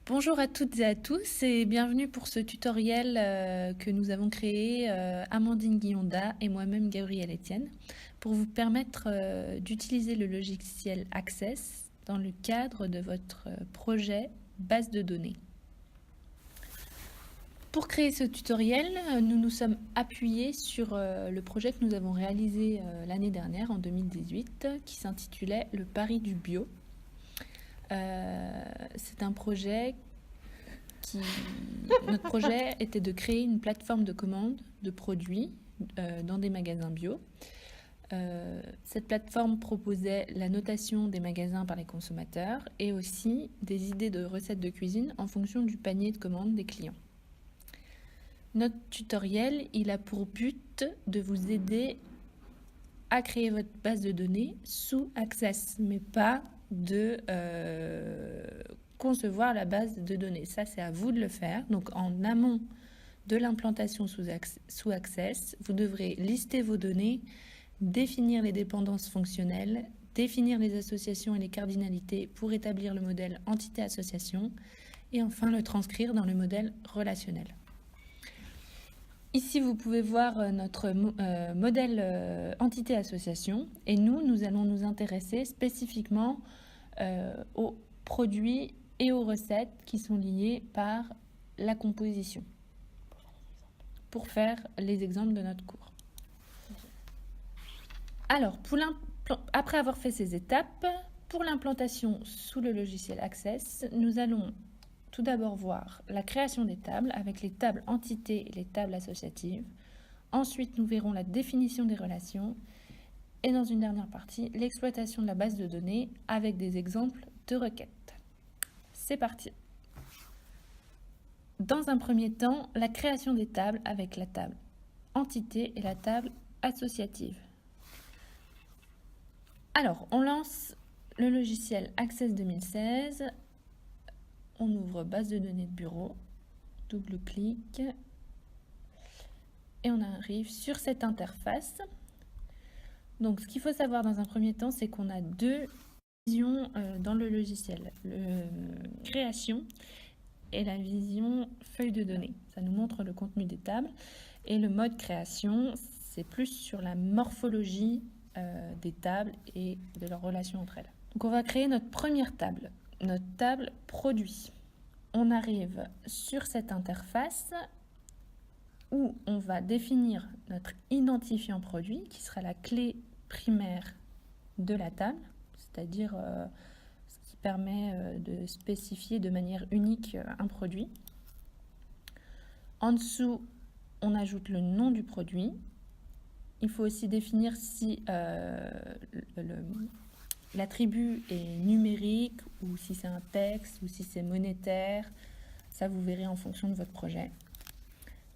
Bonjour à toutes et à tous et bienvenue pour ce tutoriel que nous avons créé Amandine Guillonda et moi-même Gabrielle Etienne pour vous permettre d'utiliser le logiciel Access dans le cadre de votre projet base de données. Pour créer ce tutoriel, nous nous sommes appuyés sur le projet que nous avons réalisé l'année dernière, en 2018, qui s'intitulait Le Pari du bio. C'est un projet Notre projet était de créer une plateforme de commande de produits dans des magasins bio. Cette plateforme proposait la notation des magasins par les consommateurs et aussi des idées de recettes de cuisine en fonction du panier de commande des clients. Notre tutoriel, il a pour but de vous aider à créer votre base de données sous Access, mais pas de concevoir la base de données. Ça, c'est à vous de le faire. Donc, en amont de l'implantation sous Access, vous devrez lister vos données, définir les dépendances fonctionnelles, définir les associations et les cardinalités pour établir le modèle entité-association et enfin le transcrire dans le modèle relationnel. Ici, vous pouvez voir notre modèle entité-association et nous allons nous intéresser spécifiquement aux produits et aux recettes qui sont liées par la composition pour faire les exemples de notre cours. Alors, après avoir fait ces étapes, pour l'implantation sous le logiciel Access, nous allons tout d'abord voir la création des tables avec les tables entités et les tables associatives. Ensuite, nous verrons la définition des relations et dans une dernière partie, l'exploitation de la base de données avec des exemples de requêtes. C'est parti. Dans un premier temps, la création des tables avec la table entité et la table associative. Alors, on lance le logiciel Access 2016. On ouvre base de données de bureau, double-clic et on arrive sur cette interface. Donc, ce qu'il faut savoir dans un premier temps, c'est qu'on a deux visions dans le logiciel. Création et la vision feuille de données. Ça nous montre le contenu des tables. Et le mode création, c'est plus sur la morphologie des tables et de leurs relations entre elles. Donc on va créer notre première table, notre table produit. On arrive sur cette interface où on va définir notre identifiant produit, qui sera la clé primaire de la table, c'est-à-dire ce qui permet de spécifier de manière unique un produit. En dessous, on ajoute le nom du produit. Il faut aussi définir si l'attribut est numérique ou si c'est un texte ou si c'est monétaire. Ça, vous verrez en fonction de votre projet.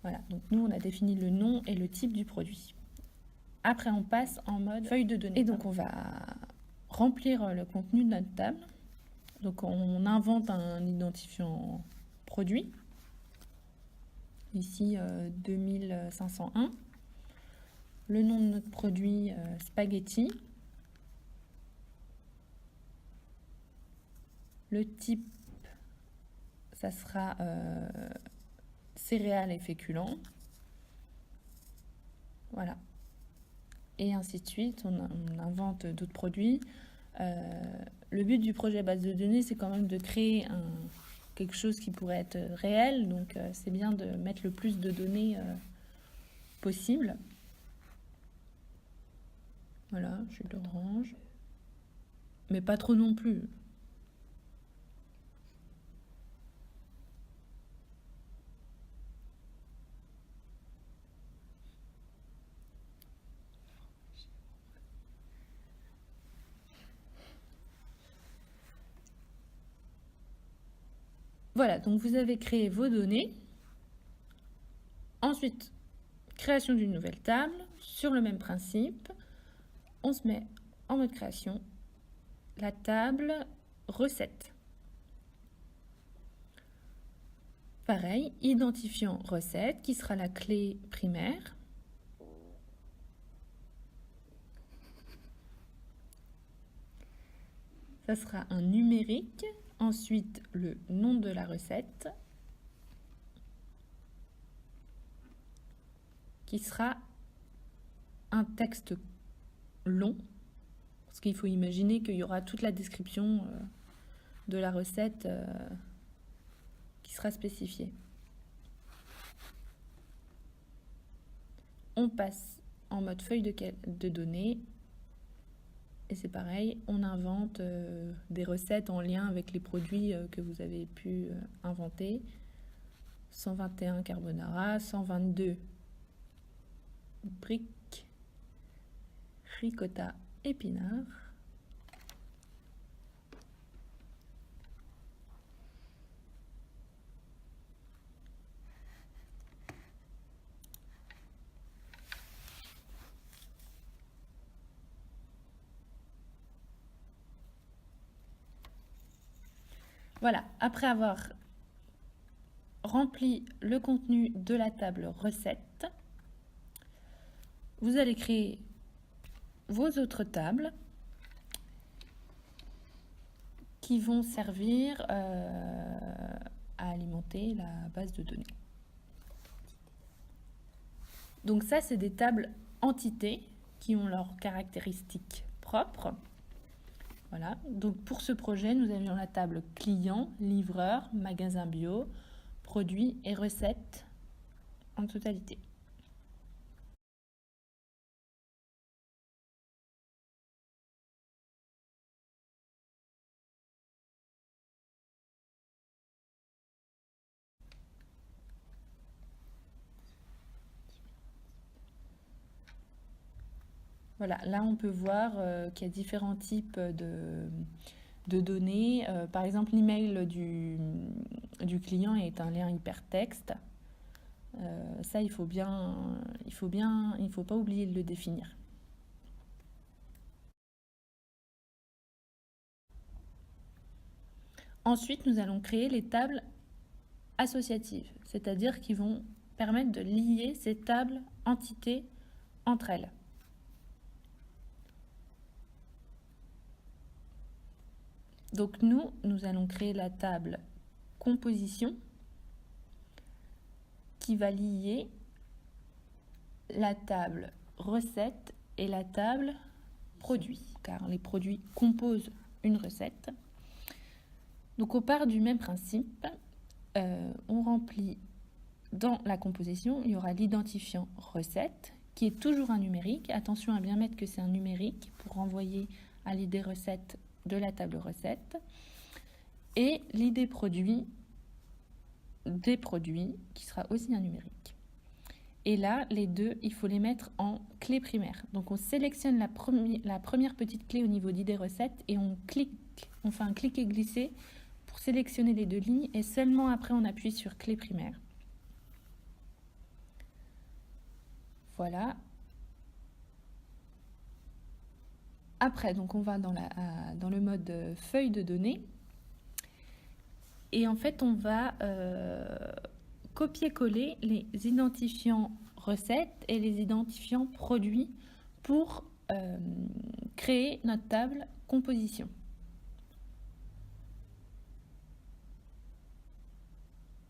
Voilà, donc nous, on a défini le nom et le type du produit. Après, on passe en mode feuille de données. Et donc, on va remplir le contenu de notre table. Donc, on invente un identifiant produit. Ici, 2501. Le nom de notre produit, spaghetti. Le type, ça sera céréales et féculents. Voilà. Et ainsi de suite, on invente d'autres produits. Le but du projet base de données, c'est quand même de créer quelque chose qui pourrait être réel. Donc, c'est bien de mettre le plus de données possible. Voilà, jus d'orange. Mais pas trop non plus. Voilà, donc vous avez créé vos données. Ensuite, création d'une nouvelle table. Sur le même principe, on se met en mode création, la table recette. Pareil, identifiant recette qui sera la clé primaire. Ça sera un numérique Ensuite, le nom de la recette, qui sera un texte long, parce qu'il faut imaginer qu'il y aura toute la description de la recette qui sera spécifiée. On passe en mode feuille de données et c'est pareil, on invente des recettes en lien avec les produits que vous avez pu inventer. 121 carbonara, 122 briques, ricotta épinards. Voilà, après avoir rempli le contenu de la table recette, vous allez créer vos autres tables qui vont servir à alimenter la base de données. Donc ça, c'est des tables entités qui ont leurs caractéristiques propres. Voilà, donc pour ce projet, nous avions la table client, livreur, magasin bio, produits et recettes en totalité. Voilà, là on peut voir qu'il y a différents types de données. Par exemple, l'email du client est un lien hypertexte. Ça, il faut pas oublier de le définir. Ensuite, nous allons créer les tables associatives, c'est-à-dire qui vont permettre de lier ces tables entités entre elles. Donc nous allons créer la table composition qui va lier la table recette et la table produit, car les produits composent une recette. Donc on part du même principe, on remplit dans la composition, il y aura l'identifiant recette qui est toujours un numérique. Attention à bien mettre que c'est un numérique pour renvoyer à l'idée recette de la table recette, et l'idée produit des produits qui sera aussi un numérique. Et là, les deux, il faut les mettre en clé primaire. Donc on sélectionne la première petite clé au niveau d'idée recette et on fait un clic et glisser pour sélectionner les deux lignes, et seulement après on appuie sur clé primaire. Voilà. Après, donc on va dans le mode feuille de données. Et en fait, on va copier-coller les identifiants recettes et les identifiants produits pour créer notre table composition.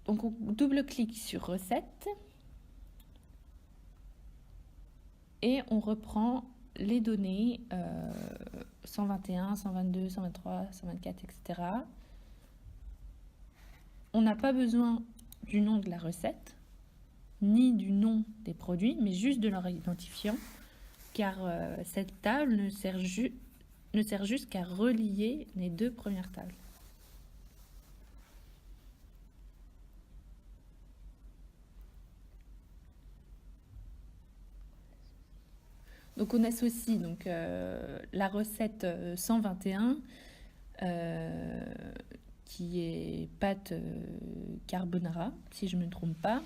Donc, on double-clique sur recette et on reprend les données 121, 122, 123, 124, etc. On n'a pas besoin du nom de la recette, ni du nom des produits, mais juste de leur identifiant, car cette table ne sert juste qu'à relier les deux premières tables. Donc on associe la recette 121 qui est pâte carbonara, si je ne me trompe pas,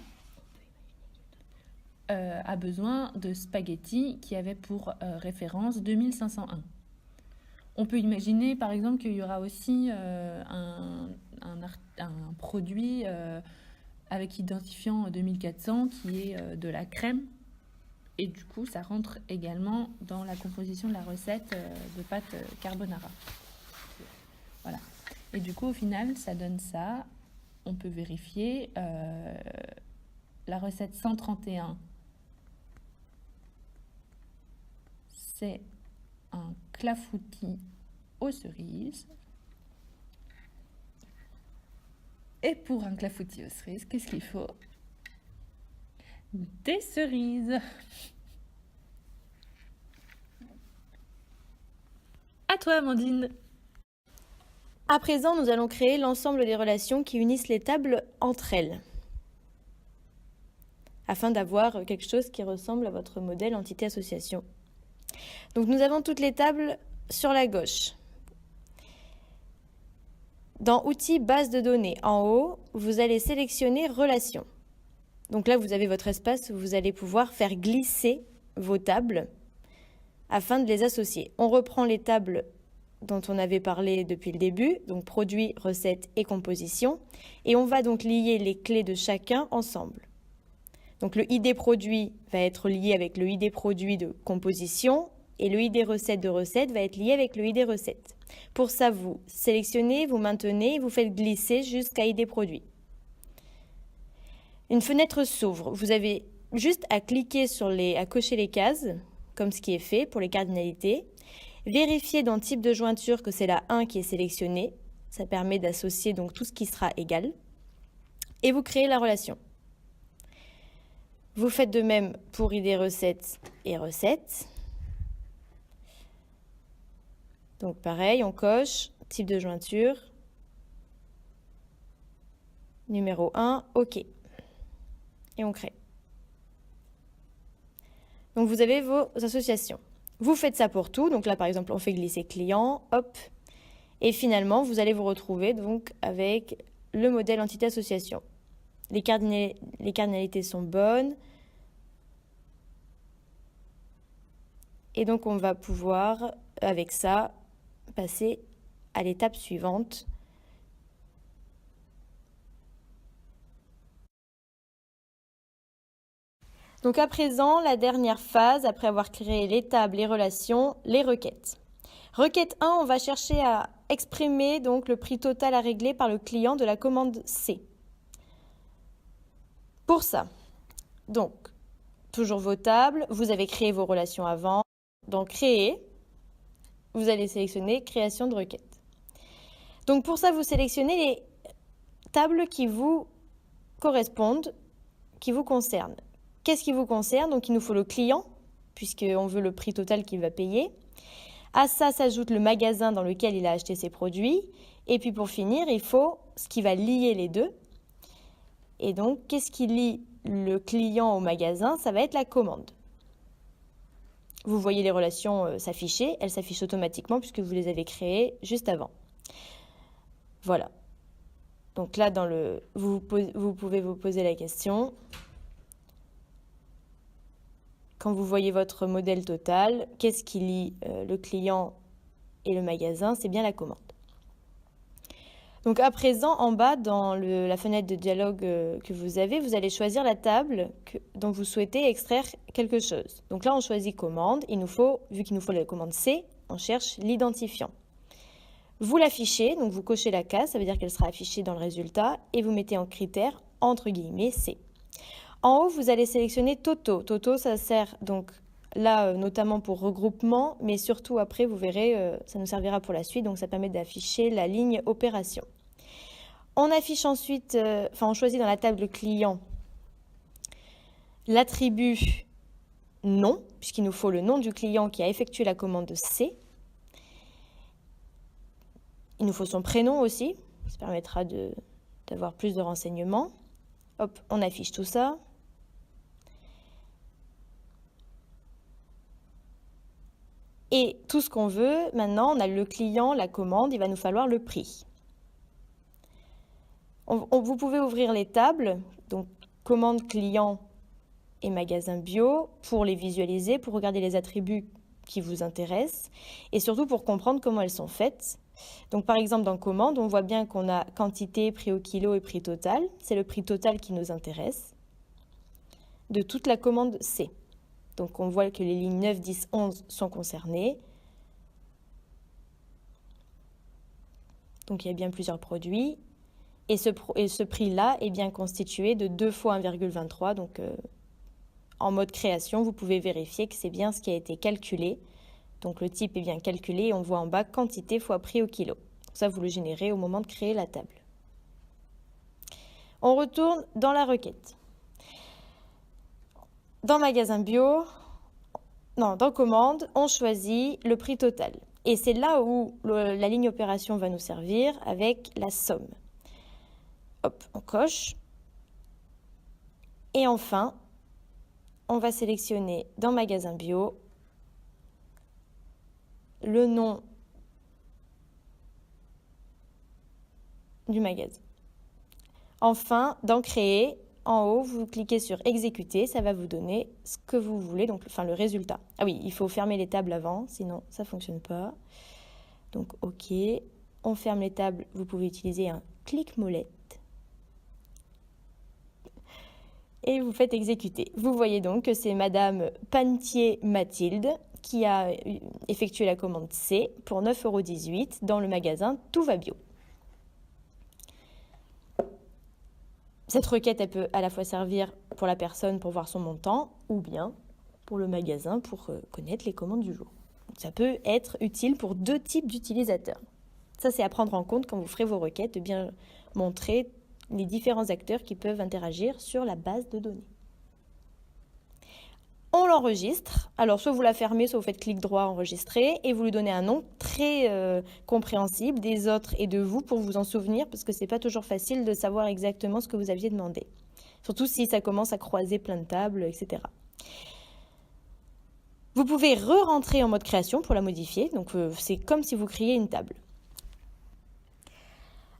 a besoin de spaghettis qui avait pour référence 2501. On peut imaginer par exemple qu'il y aura aussi un produit avec identifiant 2400 qui est de la crème. Et du coup, ça rentre également dans la composition de la recette de pâte carbonara. Voilà. Et du coup, au final, ça donne ça. On peut vérifier la recette 131. C'est un clafoutis aux cerises. Et pour un clafoutis aux cerises, qu'est-ce qu'il faut? Des cerises. À toi, Amandine. À présent, nous allons créer l'ensemble des relations qui unissent les tables entre elles, afin d'avoir quelque chose qui ressemble à votre modèle entité-association. Donc nous avons toutes les tables sur la gauche. Dans Outils, base de données, en haut, vous allez sélectionner Relations. Donc là, vous avez votre espace où vous allez pouvoir faire glisser vos tables afin de les associer. On reprend les tables dont on avait parlé depuis le début, donc produits, recettes et composition, et on va donc lier les clés de chacun ensemble. Donc le ID produit va être lié avec le ID produit de composition et le ID recette de recette va être lié avec le ID recette. Pour ça, vous sélectionnez, vous maintenez, vous faites glisser jusqu'à ID produit. Une fenêtre s'ouvre. Vous avez juste à cliquer à cocher les cases, comme ce qui est fait pour les cardinalités. Vérifiez dans type de jointure que c'est la 1 qui est sélectionnée. Ça permet d'associer donc tout ce qui sera égal. Et vous créez la relation. Vous faites de même pour ID recettes et recettes. Donc pareil, on coche, type de jointure, numéro 1, OK. Et on crée. Donc vous avez vos associations. Vous faites ça pour tout. Donc là, par exemple, on fait glisser client, hop. Et finalement, vous allez vous retrouver donc avec le modèle entité-association. Les cardinalités sont bonnes. Et donc, on va pouvoir, avec ça, passer à l'étape suivante. Donc à présent, la dernière phase, après avoir créé les tables, les relations, les requêtes. Requête 1, on va chercher à exprimer donc le prix total à régler par le client de la commande C. Pour ça, donc, toujours vos tables, vous avez créé vos relations avant. Dans Créer, vous allez sélectionner Création de requête. Donc pour ça, vous sélectionnez les tables qui vous correspondent, qui vous concernent. Qu'est-ce qui vous concerne? Donc il nous faut le client, puisqu'on veut le prix total qu'il va payer. À ça s'ajoute le magasin dans lequel il a acheté ses produits. Et puis pour finir, il faut ce qui va lier les deux. Et donc, qu'est-ce qui lie le client au magasin? Ça va être la commande. Vous voyez les relations s'afficher. Elles s'affichent automatiquement puisque vous les avez créées juste avant. Voilà. Donc là, vous pouvez vous poser la question. Quand vous voyez votre modèle total, qu'est-ce qui lie le client et le magasin? C'est bien la commande. Donc à présent, en bas, dans la fenêtre de dialogue que vous avez, vous allez choisir la table dont vous souhaitez extraire quelque chose. Donc là, on choisit commande. Vu qu'il nous faut la commande C, on cherche l'identifiant. Vous l'affichez, donc vous cochez la case, ça veut dire qu'elle sera affichée dans le résultat, et vous mettez en critère, entre guillemets, C. En haut, vous allez sélectionner Toto. Toto, ça sert donc là notamment pour regroupement, mais surtout après, vous verrez, ça nous servira pour la suite, donc ça permet d'afficher la ligne opération. On affiche ensuite, on choisit dans la table client l'attribut nom, puisqu'il nous faut le nom du client qui a effectué la commande C. Il nous faut son prénom aussi, ça permettra d'avoir plus de renseignements. Hop, on affiche tout ça. Et tout ce qu'on veut, maintenant, on a le client, la commande, il va nous falloir le prix. Vous pouvez ouvrir les tables, donc commande client et magasin bio, pour les visualiser, pour regarder les attributs qui vous intéressent, et surtout pour comprendre comment elles sont faites. Donc par exemple, dans commande, on voit bien qu'on a quantité, prix au kilo et prix total. C'est le prix total qui nous intéresse de toute la commande C. Donc on voit que les lignes 9, 10, 11 sont concernées. Donc il y a bien plusieurs produits. Et ce prix-là est bien constitué de 2 fois 1,23. Donc en mode création, vous pouvez vérifier que c'est bien ce qui a été calculé. Donc le type est bien calculé et on voit en bas quantité fois prix au kilo. Ça, vous le générez au moment de créer la table. On retourne dans la requête. Dans magasin bio, dans commande, on choisit le prix total. Et c'est là où la ligne opération va nous servir avec la somme. Hop, on coche. Et enfin, on va sélectionner dans magasin bio le nom du magasin. Enfin, dans créer, en haut, vous cliquez sur exécuter, ça va vous donner ce que vous voulez, donc le résultat. Ah oui, il faut fermer les tables avant, sinon ça ne fonctionne pas. Donc OK, on ferme les tables, vous pouvez utiliser un clic-molette. Et vous faites exécuter. Vous voyez donc que c'est Madame Panetier-Mathilde qui a effectué la commande C pour 9,18 € dans le magasin Tout va bio. Cette requête, elle peut à la fois servir pour la personne pour voir son montant ou bien pour le magasin pour connaître les commandes du jour. Donc, ça peut être utile pour 2 types d'utilisateurs. Ça, c'est à prendre en compte quand vous ferez vos requêtes, de bien montrer les différents acteurs qui peuvent interagir sur la base de données. On l'enregistre. Alors, soit vous la fermez, soit vous faites clic droit, enregistrer, et vous lui donnez un nom très compréhensible des autres et de vous pour vous en souvenir, parce que c'est pas toujours facile de savoir exactement ce que vous aviez demandé. Surtout si ça commence à croiser plein de tables, etc. Vous pouvez re-rentrer en mode création pour la modifier. Donc, c'est comme si vous créiez une table.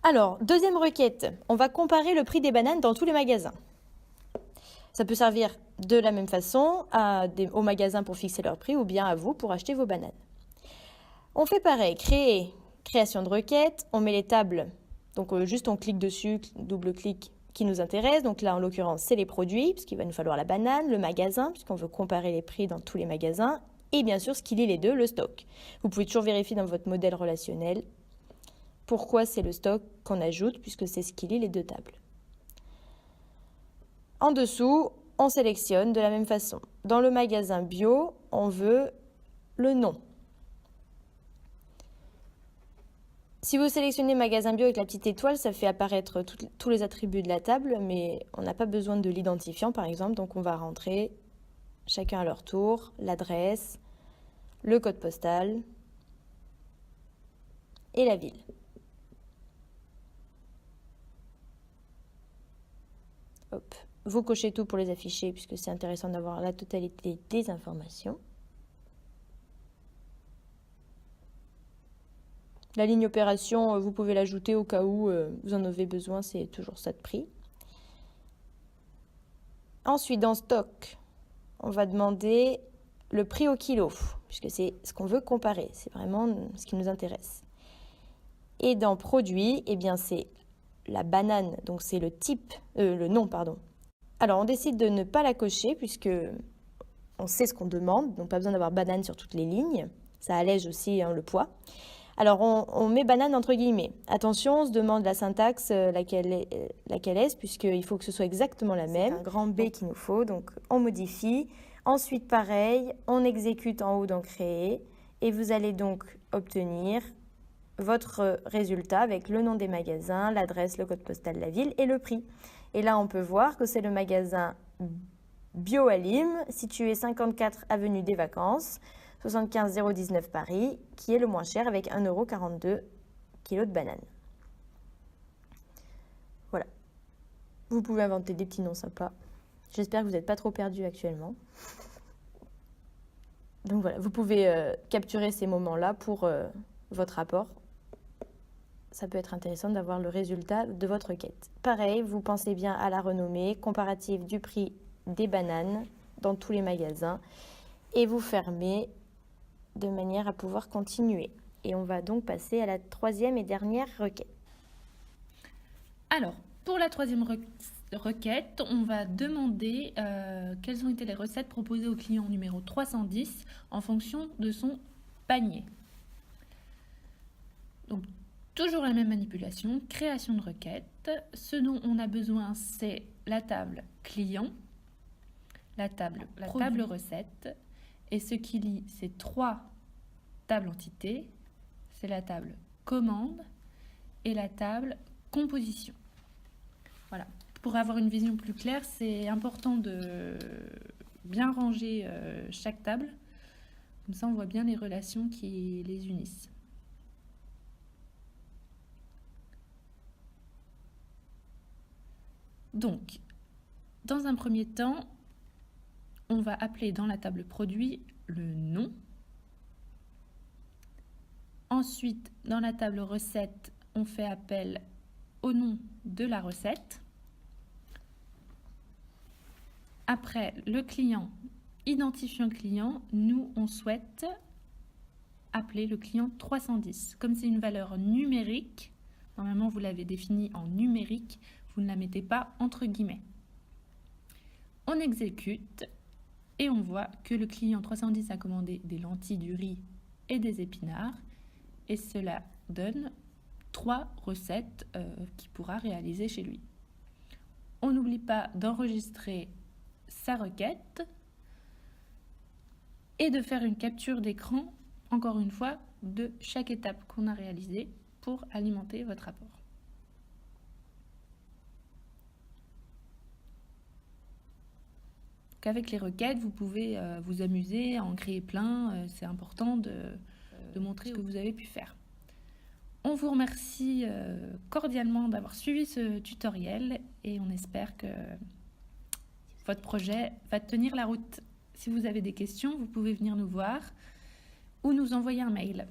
Alors, deuxième requête. On va comparer le prix des bananes dans tous les magasins. Ça peut servir de la même façon aux magasins pour fixer leur prix ou bien à vous pour acheter vos bananes. On fait pareil, création de requête, on met les tables, donc juste on clique dessus, double-clic qui nous intéresse. Donc là, en l'occurrence, c'est les produits, puisqu'il va nous falloir la banane, le magasin, puisqu'on veut comparer les prix dans tous les magasins, et bien sûr, ce qui lie les deux, le stock. Vous pouvez toujours vérifier dans votre modèle relationnel pourquoi c'est le stock qu'on ajoute, puisque c'est ce qui lie les deux tables. En dessous, on sélectionne de la même façon. Dans le magasin bio, on veut le nom. Si vous sélectionnez magasin bio avec la petite étoile, ça fait apparaître tous les attributs de la table, mais on n'a pas besoin de l'identifiant par exemple, donc on va rentrer chacun à leur tour, l'adresse, le code postal et la ville. Hop. Vous cochez tout pour les afficher puisque c'est intéressant d'avoir la totalité des informations. La ligne opération, vous pouvez l'ajouter au cas où vous en avez besoin, c'est toujours ça de prix. Ensuite, dans stock, on va demander le prix au kilo, puisque c'est ce qu'on veut comparer, c'est vraiment ce qui nous intéresse. Et dans produit, eh bien c'est la banane, donc c'est le nom, pardon. Alors, on décide de ne pas la cocher puisque on sait ce qu'on demande, donc pas besoin d'avoir banane sur toutes les lignes. Ça allège aussi le poids. Alors, on met banane entre guillemets. Attention, on se demande la syntaxe, laquelle est, puisqu'il faut que ce soit exactement la même. C'est un grand B qu'il nous faut, donc on modifie. Ensuite, pareil, on exécute en haut dans Créer et vous allez donc obtenir votre résultat avec le nom des magasins, l'adresse, le code postal, la ville et le prix. Et là, on peut voir que c'est le magasin Bioalim, situé 54 avenue des Vacances, 75 019 Paris, qui est le moins cher avec 1,42 € kilo de bananes. Voilà. Vous pouvez inventer des petits noms sympas. J'espère que vous n'êtes pas trop perdus actuellement. Donc voilà, vous pouvez capturer ces moments-là pour votre rapport. Ça peut être intéressant d'avoir le résultat de votre requête. Pareil, vous pensez bien à la renommée, comparative du prix des bananes dans tous les magasins et vous fermez de manière à pouvoir continuer. Et on va donc passer à la troisième et dernière requête. Alors, pour la troisième requête, on va demander quelles ont été les recettes proposées au client numéro 310 en fonction de son panier. Donc, Toujours la même manipulation, création de requête. Ce dont on a besoin, c'est la table client, la table recette, et ce qui lie ces 3 tables entités, c'est la table commande et la table composition. Voilà. Pour avoir une vision plus claire, c'est important de bien ranger chaque table. Comme ça, on voit bien les relations qui les unissent. Donc, dans un premier temps, on va appeler dans la table produit le nom. Ensuite, dans la table recette, on fait appel au nom de la recette. Après, le client, identifiant client, nous, on souhaite appeler le client 310. Comme c'est une valeur numérique, normalement, vous l'avez définie en numérique, vous ne la mettez pas entre guillemets. On exécute et on voit que le client 310 a commandé des lentilles, du riz et des épinards. Et cela donne 3 recettes qu'il pourra réaliser chez lui. On n'oublie pas d'enregistrer sa requête et de faire une capture d'écran, encore une fois, de chaque étape qu'on a réalisée pour alimenter votre rapport. Avec les requêtes, vous pouvez vous amuser à en créer plein. C'est important de montrer ce que vous avez pu faire. On vous remercie cordialement d'avoir suivi ce tutoriel et on espère que votre projet va tenir la route. Si vous avez des questions, vous pouvez venir nous voir ou nous envoyer un mail.